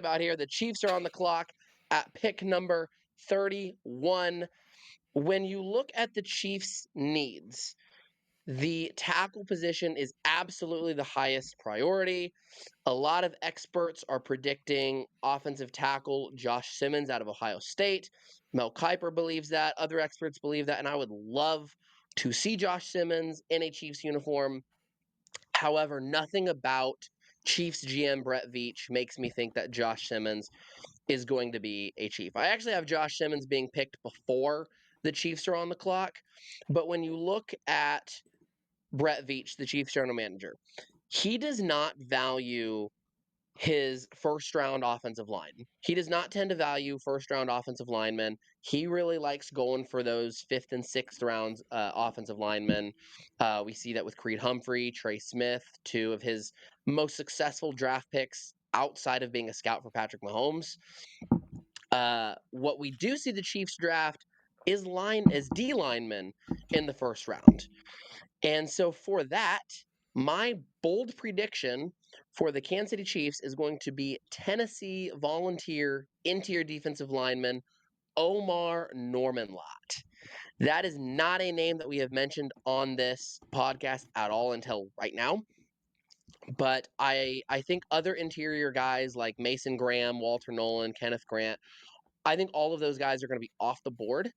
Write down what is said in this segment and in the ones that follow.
about here. The Chiefs are on the clock at pick number 31. When you look at the Chiefs' needs, the tackle position is absolutely the highest priority. A lot of experts are predicting offensive tackle Josh Simmons out of Ohio State. Mel Kiper believes that. Other experts believe that. And I would love to see Josh Simmons in a Chiefs uniform. However, nothing about Chiefs GM Brett Veach makes me think that Josh Simmons is going to be a Chief. I actually have Josh Simmons being picked before the Chiefs are on the clock. But when you look at Brett Veach, the Chiefs general manager, he does not value his first round offensive line. He does not tend to value first round offensive linemen. He really likes going for those fifth and sixth rounds offensive linemen. We see that with Creed Humphrey, Trey Smith, two of his most successful draft picks outside of being a scout for Patrick Mahomes. What we do see the Chiefs draft is D linemen in the first round. And so for that, my bold prediction for the Kansas City Chiefs is going to be Tennessee volunteer interior defensive lineman Omar Norman-Lott. That is not a name that we have mentioned on this podcast at all until right now. But I think other interior guys like Mason Graham, Walter Nolan, Kenneth Grant, I think all of those guys are going to be off the board.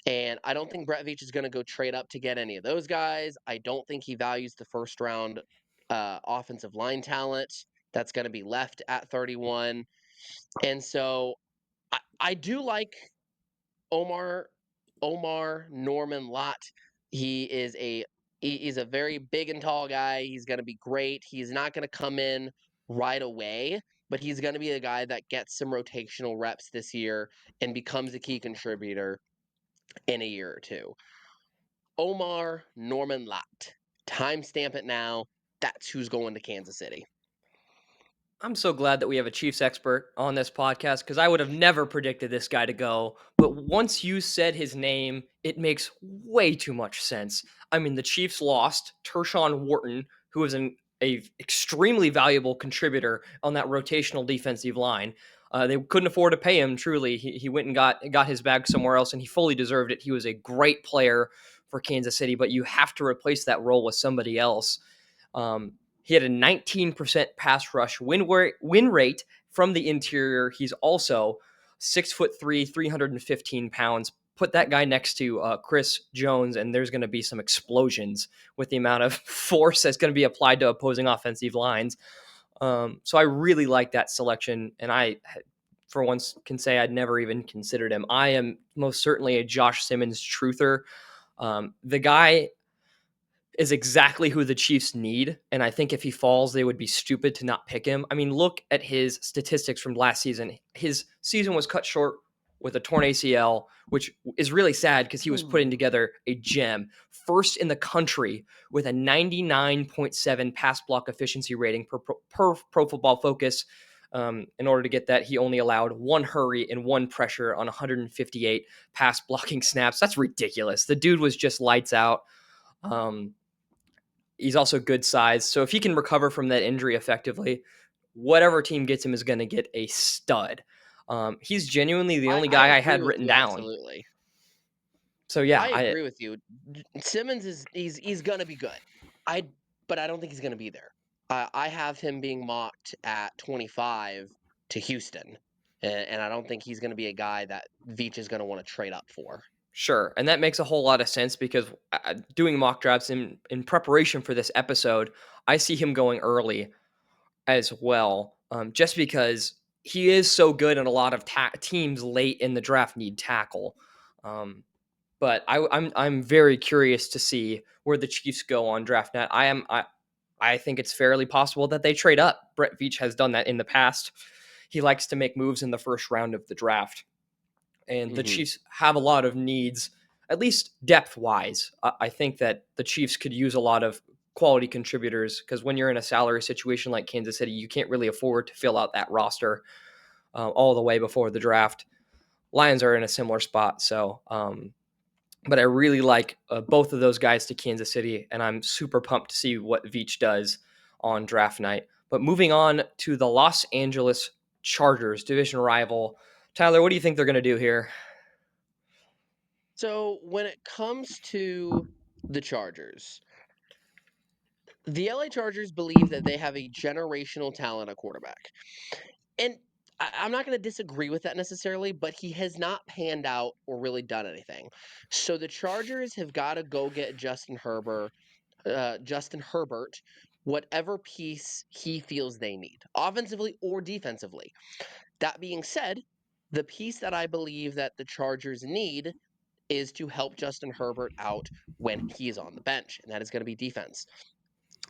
And I don't think Brett Veach is going to go trade up to get any of those guys. I don't think he values the first round offensive line talent that's going to be left at 31. And so I do like Omar Norman-Lott. He's a very big and tall guy. He's going to be great. He's not going to come in right away, but he's going to be a guy that gets some rotational reps this year and becomes a key contributor in a year or two. Omar Norman-Lott. Timestamp it now. That's who's going to Kansas City. I'm so glad that we have a Chiefs expert on this podcast because I would have never predicted this guy to go. But once you said his name, it makes way too much sense. I mean, the Chiefs lost Tershawn Wharton, who was a extremely valuable contributor on that rotational defensive line. They couldn't afford to pay him. Truly, he went and got his bag somewhere else, and he fully deserved it. He was a great player for Kansas City, but you have to replace that role with somebody else. He had a 19% pass rush win rate from the interior. He's also 6'3", 315 pounds. Put that guy next to Chris Jones, and there's going to be some explosions with the amount of force that's going to be applied to opposing offensive lines. So I really like that selection, and I, for once, can say I'd never even considered him. I am most certainly a Josh Simmons truther. The guy is exactly who the Chiefs need. And I think if he falls, they would be stupid to not pick him. I mean, look at his statistics from last season. His season was cut short with a torn ACL, which is really sad because he was putting together a gem. First in the country with a 99.7 pass block efficiency rating per Pro Football Focus. In order to get that, he only allowed one hurry and one pressure on 158 pass blocking snaps. That's ridiculous. The dude was just lights out. He's also good size. So if he can recover from that injury effectively, whatever team gets him is going to get a stud. He's genuinely the only guy I had written down. Absolutely. So yeah, I agree with you. Simmons he's going to be good. But I don't think he's going to be there. I have him being mocked at 25 to Houston, and I don't think he's going to be a guy that Veach is going to want to trade up for. Sure. And that makes a whole lot of sense because doing mock drafts in preparation for this episode, I see him going early as well, just because he is so good and a lot of teams late in the draft need tackle. But I'm very curious to see where the Chiefs go on draft night. I think it's fairly possible that they trade up. Brett Veach has done that in the past. He likes to make moves in the first round of the draft. And the Chiefs have a lot of needs, at least depth-wise. I think that the Chiefs could use a lot of quality contributors because when you're in a salary situation like Kansas City, you can't really afford to fill out that roster all the way before the draft. Lions are in a similar spot, so but I really like both of those guys to Kansas City, and I'm super pumped to see what Veach does on draft night. But moving on to the Los Angeles Chargers, division rival. Tyler, what do you think they're going to do here? So when it comes to the Chargers, the LA Chargers believe that they have a generational talent at quarterback. And I'm not going to disagree with that necessarily, but he has not panned out or really done anything. So the Chargers have got to go get Justin Herbert, whatever piece he feels they need, offensively or defensively. That being said, the piece that I believe that the Chargers need is to help Justin Herbert out when he is on the bench, and that is going to be defense.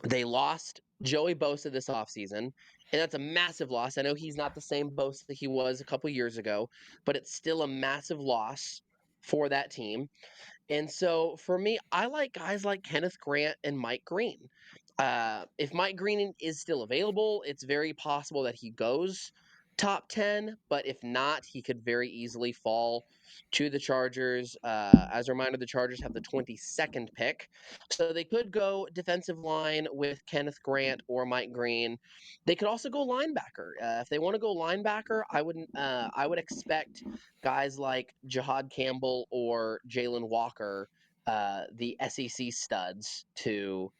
They lost Joey Bosa this offseason, and that's a massive loss. I know he's not the same Bosa that he was a couple years ago, but it's still a massive loss for that team. And so for me, I like guys like Kenneth Grant and Mike Green. If Mike Green is still available, it's very possible that he goes top 10, but if not, he could very easily fall to the Chargers. As a reminder, the Chargers have the 22nd pick. So they could go defensive line with Kenneth Grant or Mike Green. They could also go linebacker. If they want to go linebacker, I would expect guys like Jahad Campbell or Jalen Walker, the SEC studs, to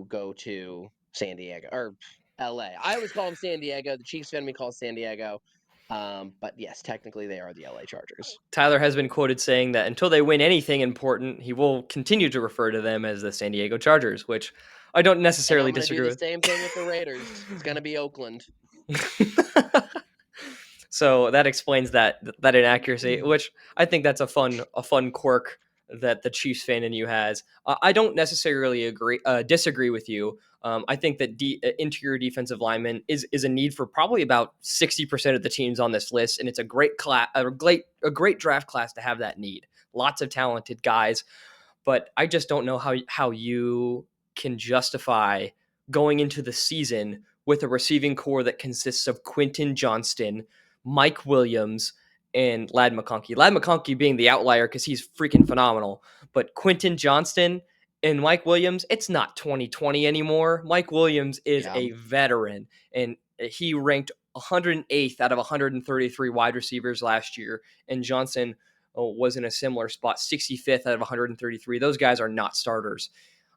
go to San Diego or LA. I always call them San Diego. The Chiefs fan me calls San Diego. But yes, technically they are the LA Chargers. Tyler has been quoted saying that until they win anything important, he will continue to refer to them as the San Diego Chargers, which I don't And necessarily I'm going to do disagree the with. same thing with the Raiders. It's going to be Oakland. So that explains that inaccuracy, which I think that's a fun quirk that the Chiefs fan in you has. I don't necessarily disagree with you. I think that interior defensive lineman is a need for probably about 60% of the teams on this list, and it's a great class, a great draft class to have that need. Lots of talented guys, but I just don't know how you can justify going into the season with a receiving core that consists of Quentin Johnston, Mike Williams, and Lad McConkey. Lad McConkey being the outlier because he's freaking phenomenal. But Quentin Johnston and Mike Williams, it's not 2020 anymore. Mike Williams is Yeah. a veteran, and he ranked 108th out of 133 wide receivers last year. And Johnson was in a similar spot, 65th out of 133. Those guys are not starters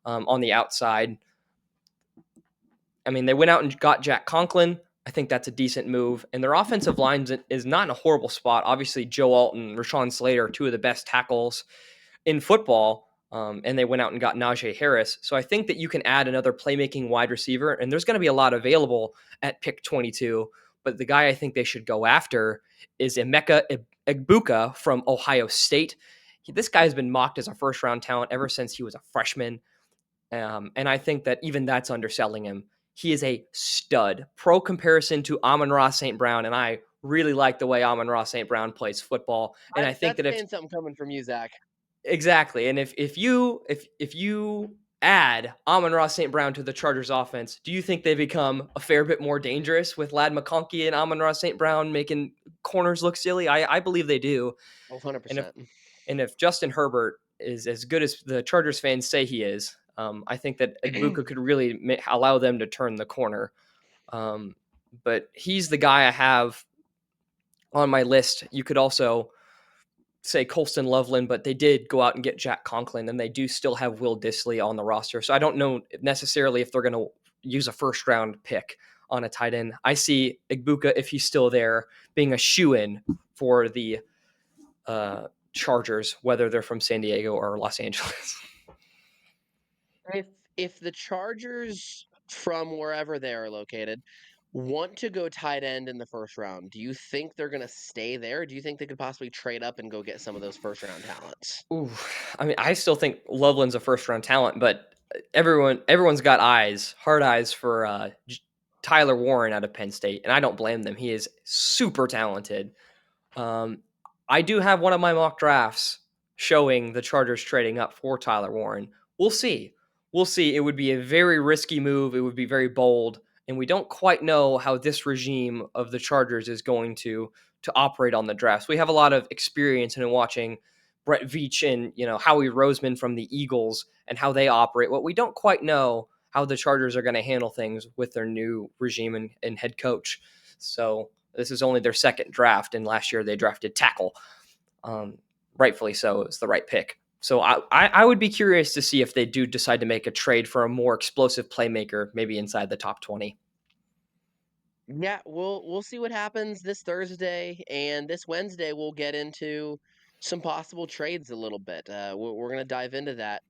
on the outside. I mean, they went out and got Jack Conklin. I think that's a decent move. And their offensive line is not in a horrible spot. Obviously, Joe Alton, Rashawn Slater, two of the best tackles in football. And they went out and got Najee Harris. So I think that you can add another playmaking wide receiver. And there's going to be a lot available at pick 22. But the guy I think they should go after is Emeka Egbuka from Ohio State. This guy has been mocked as a first round talent ever since he was a freshman. And I think that even that's underselling him. He is a stud. Pro comparison to Amon-Ra St. Brown, and I really like the way Amon-Ra St. Brown plays football. And I think That's that if saying something coming from you, Zach. exactly, and if you add Amon-Ra St. Brown to the Chargers offense, do you think they become a fair bit more dangerous with Lad McConkey and Amon-Ra St. Brown making corners look silly? I believe they do. Oh, And 100%. if Justin Herbert is as good as the Chargers fans say he is, I think that Egbuka could really allow them to turn the corner. But he's the guy I have on my list. You could also say Colston Loveland, but they did go out and get Jack Conklin, and they do still have Will Dissly on the roster. So I don't know necessarily if they're going to use a first round pick on a tight end. I see Egbuka, if he's still there, being a shoe-in for the Chargers, whether they're from San Diego or Los Angeles. If the Chargers from wherever they are located want to go tight end in the first round, do you think they're going to stay there? Do you think they could possibly trade up and go get some of those first round talents? Ooh, I mean, I still think Loveland's a first round talent, but everyone's got hard eyes for Tyler Warren out of Penn State, and I don't blame them. He is super talented. Um, I do have one of my mock drafts showing the Chargers trading up for Tyler Warren. We'll see. We'll see. It would be a very risky move. It would be very bold, and we don't quite know how this regime of the Chargers is going to operate on the drafts. We have a lot of experience in watching Brett Veach and Howie Roseman from the Eagles and how they operate. What we don't quite know how the Chargers are going to handle things with their new regime and head coach. So This is only their second draft, and last year they drafted tackle. Rightfully so, it was the right pick. So I would be curious to see if they do decide to make a trade for a more explosive playmaker, maybe inside the top 20. Yeah, we'll see what happens this Thursday, and this Wednesday we'll get into some possible trades a little bit. We're gonna dive into that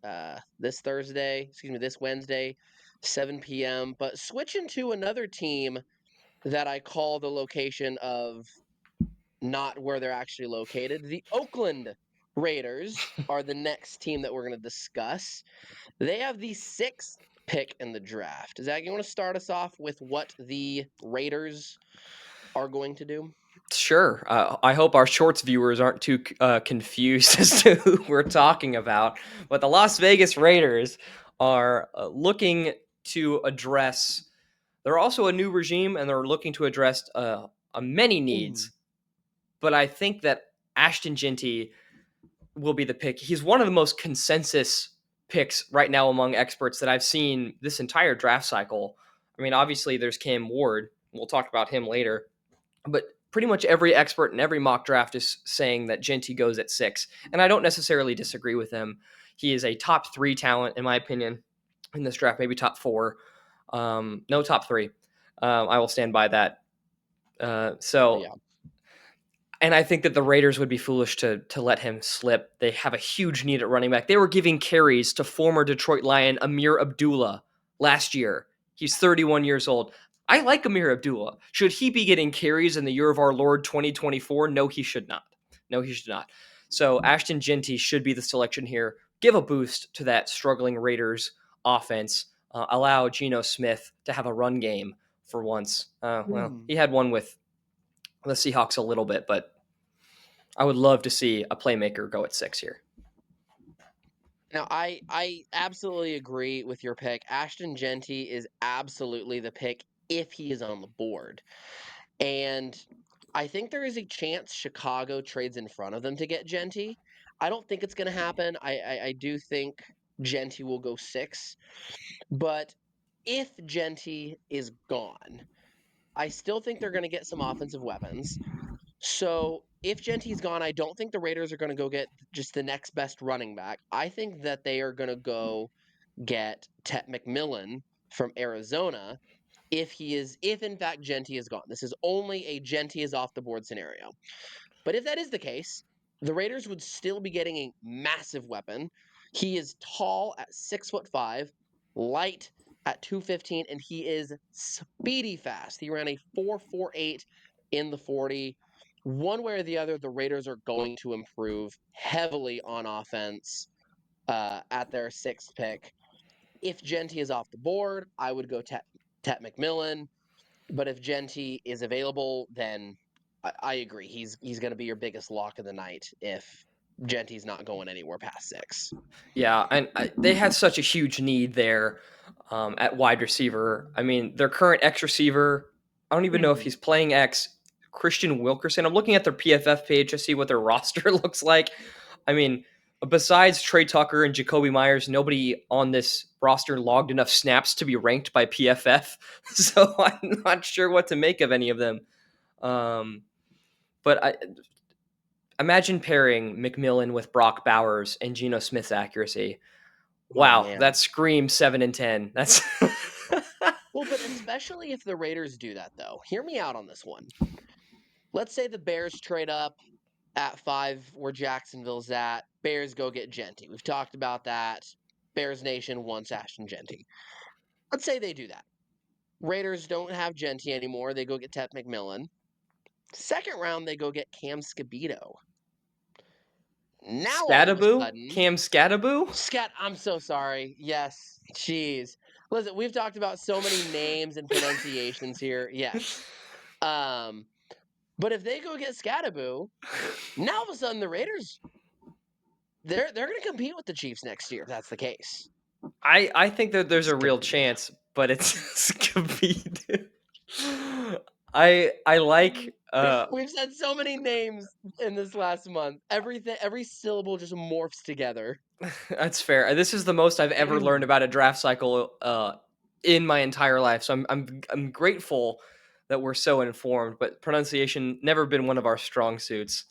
this Thursday, excuse me, this Wednesday, 7 p.m. But switching to another team that I call the location of not where they're actually located. The Oakland Raiders are the next team that we're going to discuss. They have the sixth pick in the draft. Zach, you want to start us off with what the Raiders are going to do? Sure. I hope our shorts viewers aren't too confused as to who we're talking about. But the Las Vegas Raiders are looking to address. They're also a new regime, and they're looking to address many needs. But I think that Ashton Jeanty will be the pick. He's one of the most consensus picks right now among experts that I've seen this entire draft cycle. I mean, obviously, there's Cam Ward. We'll talk about him later. But pretty much every expert in every mock draft is saying that Jeanty goes at 6. And I don't necessarily disagree with them. He is a top 3 talent, in my opinion, in this draft, maybe top 4. No, top 3. I will stand by that. Yeah. And I think that the Raiders would be foolish to let him slip. They have a huge need at running back. They were giving carries to former Detroit Lion Amir Abdullah last year. He's 31 years old. I like Amir Abdullah. Should he be getting carries in the year of our Lord 2024? No, he should not. No, he should not. So Ashton Jeanty should be the selection here. Give a boost to that struggling Raiders offense. Allow Geno Smith to have a run game for once. He had one with the Seahawks a little bit, but I would love to see a playmaker go at 6 here. Now, I absolutely agree with your pick. Ashton Jeanty is absolutely the pick if he is on the board. And I think there is a chance Chicago trades in front of them to get Jeanty. I don't think it's going to happen. I do think Jeanty will go 6. But if Jeanty is gone, I still think they're going to get some offensive weapons. So if Jeanty's gone, I don't think the Raiders are going to go get just the next best running back. I think that they are going to go get Tet McMillan from Arizona if in fact Jeanty is gone. This is only a Jeanty is off the board scenario. But if that is the case, the Raiders would still be getting a massive weapon. He is tall at 6'5", light at 215, and he is speedy fast. He ran a 4.48 in the 40. One way or the other, the Raiders are going to improve heavily on offense at their 6th pick. If Jeanty is off the board, I would go Tet McMillan. But if Jeanty is available, then I agree. He's going to be your biggest lock of the night if Jeanty's not going anywhere past 6. Yeah, and they had such a huge need there at wide receiver. I mean, their current X receiver, I don't even know if he's playing X, Christian Wilkerson. I'm looking at their PFF page to see what their roster looks like. I mean, besides Trey Tucker and Jacoby Myers, nobody on this roster logged enough snaps to be ranked by PFF. So I'm not sure what to make of any of them. But I imagine pairing McMillan with Brock Bowers and Geno Smith's accuracy. Wow, that screams 7 and 10. That's well, but especially if the Raiders do that, though. Hear me out on this one. Let's say the Bears trade up at 5 where Jacksonville's at. Bears go get Jeanty. We've talked about that. Bears Nation wants Ashton Jeanty. Let's say they do that. Raiders don't have Jeanty anymore. They go get Tet McMillan. Second round, they go get Cam Scabito. Now all of a sudden, Cam Scataboo? I'm so sorry. Yes. Jeez. Listen, we've talked about so many names and pronunciations here. Yes. But if they go get Scataboo, now all of a sudden the Raiders they're going to compete with the Chiefs next year if that's the case. I think that there's a real chance, but it's Scabito. I like We've said so many names in this last month. Every syllable just morphs together. That's fair. This is the most I've ever learned about a draft cycle in my entire life. So I'm grateful that we're so informed, but pronunciation never been one of our strong suits.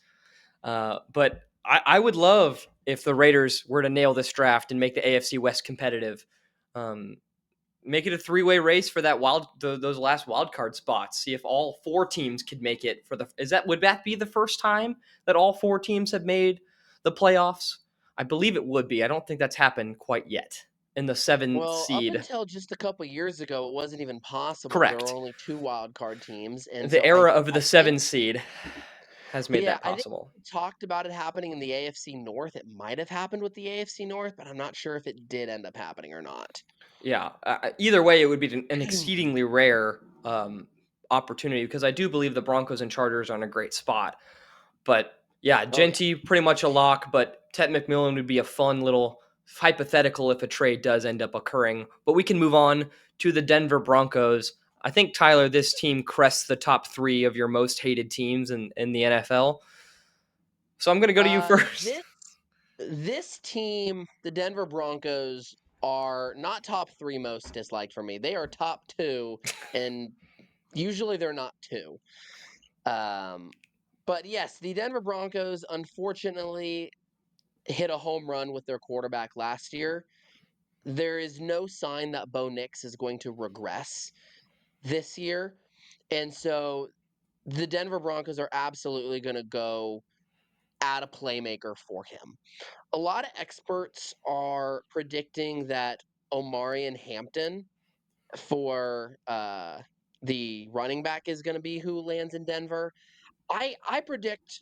But I would love if the Raiders were to nail this draft and make the AFC West competitive. Um, make it a three-way race for that those last wild card spots. See if all four teams could make it for the. Would that be the first time that all four teams have made the playoffs? I believe it would be. I don't think that's happened quite yet in the seventh Well, up seed. until just a couple years ago, it wasn't even possible. There were Correct. only 2 wild card teams, and The so era of I the think seven seed has made yeah, that I think possible. we talked about it happening in the AFC North. It might have happened with the AFC North, but I'm not sure if it did end up happening or not. Yeah. Either way, it would be an exceedingly rare opportunity because I do believe the Broncos and Chargers are in a great spot. But yeah, Oh, yeah. Genty pretty much a lock, but Ted McMillan would be a fun little hypothetical if a trade does end up occurring. But we can move on to the Denver Broncos. I think, Tyler, this team crests the top three of your most hated teams in the NFL. So I'm going to go to you Uh, first. this this team, the Denver Broncos, are not top 3 most disliked for me. They are top 2, and usually they're not 2. Um, but yes, the Denver Broncos unfortunately hit a home run with their quarterback last year. There is no sign that Bo Nix is going to regress this year. And so the Denver Broncos are absolutely going to go add a playmaker for him. A lot of experts are predicting that Omarion Hampton for the running back is going to be who lands in Denver. I predict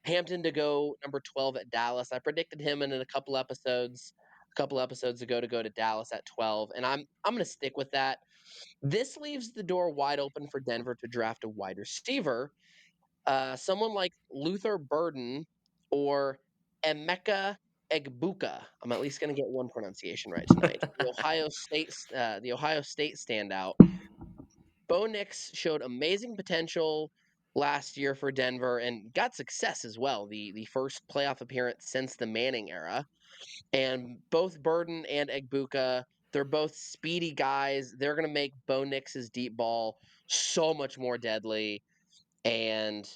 Hampton to go number 12 at Dallas. I predicted him in a couple episodes ago to go to Dallas at 12, and I'm going to stick with that. This leaves the door wide open for Denver to draft a wide receiver, someone like Luther Burden or Emeka Egbuka. I'm at least going to get one pronunciation right tonight. The Ohio State standout. Bo Nix showed amazing potential last year for Denver and got success as well. The first playoff appearance since the Manning era. And both Burden and Egbuka, they're both speedy guys. They're going to make Bo Nix's deep ball so much more deadly. And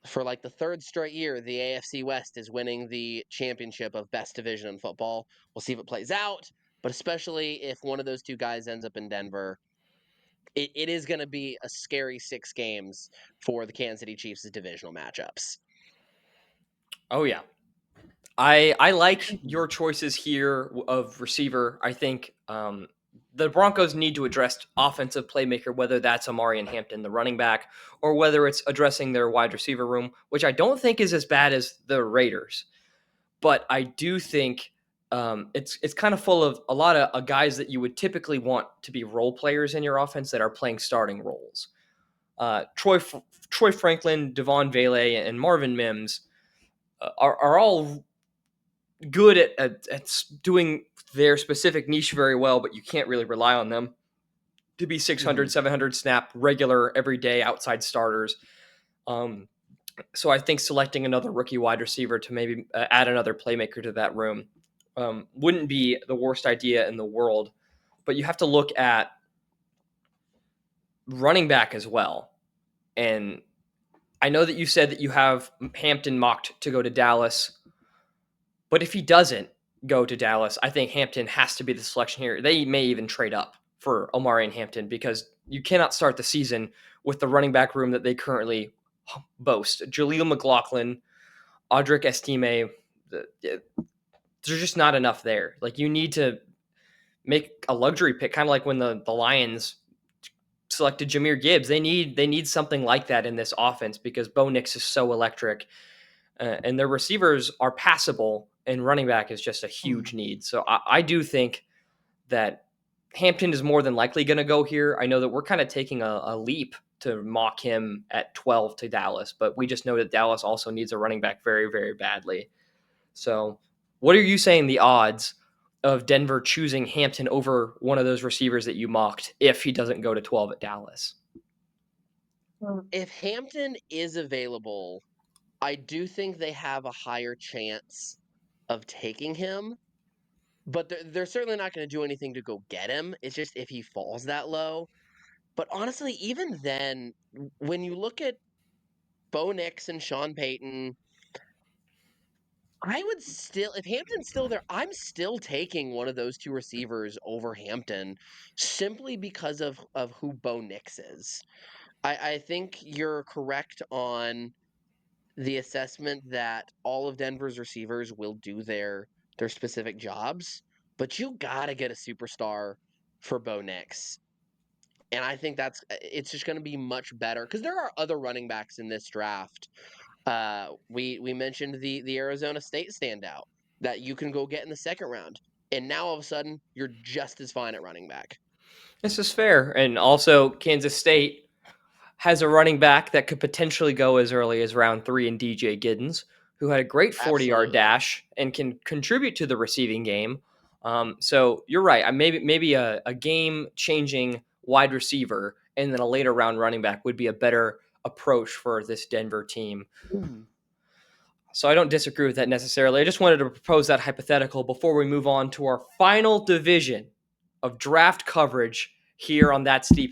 for like the third straight year, the AFC West is winning the championship of best division in football. We'll see if it plays out, but especially if one of those two guys ends up in Denver, it is going to be a scary 6 games for the Kansas City Chiefs' divisional matchups. Oh, yeah. I like your choices here of receiver. I think the Broncos need to address offensive playmaker, whether that's Amari and Hampton, the running back, or whether it's addressing their wide receiver room, which I don't think is as bad as the Raiders. But I do think it's kind of full of a lot of guys that you would typically want to be role players in your offense that are playing starting roles. Troy Franklin, Devon Vele, and Marvin Mims are all good at doing their specific niche very well, but you can't really rely on them to be 600, Mhm. 700 snap regular everyday outside starters. Um, so I think selecting another rookie wide receiver to maybe add another playmaker to that room wouldn't be the worst idea in the world. But you have to look at running back as well. And I know that you said that you have Hampton mocked to go to Dallas. But if he doesn't go to Dallas, I think Hampton has to be the selection here. They may even trade up for Omari and Hampton because you cannot start the season with the running back room that they currently boast. Jaleel McLaughlin, Audric Estime, there's just not enough there. Like you need to make a luxury pick, kind of like when the Lions selected Jameer Gibbs. They need something like that in this offense because Bo Nix is so electric and their receivers are passable, and running back is just a huge need. So I do think that Hampton is more than likely going to go here. I know that we're kind of taking a leap to mock him at 12 to Dallas, but we just know that Dallas also needs a running back very, very badly. So, what are you saying the odds of Denver choosing Hampton over one of those receivers that you mocked if he doesn't go to 12 at Dallas? If Hampton is available, I do think they have a higher chance of taking him, but they're certainly not going to do anything to go get him. It's just if he falls that low. But honestly, even then, when you look at Bo Nix and Sean Payton, I would still, if Hampton's still there, I'm still taking one of those two receivers over Hampton simply because of who Bo Nix is. I think you're correct on the assessment that all of Denver's receivers will do their specific jobs, but you gotta get a superstar for Bo Nix. And I think it's just going to be much better because there are other running backs in this draft. We mentioned the Arizona State standout that you can go get in the second round, and now all of a sudden you're just as fine at running back. This is fair. And also, Kansas State has a running back that could potentially go as early as round 3 in DJ Giddens, who had a great 40-yard Absolutely. dash and can contribute to the receiving game. So you're right. Maybe a game-changing wide receiver and then a later round running back would be a better approach for this Denver team. Mm. So I don't disagree with that necessarily. I just wanted to propose that hypothetical before we move on to our final division of draft coverage here on That Steep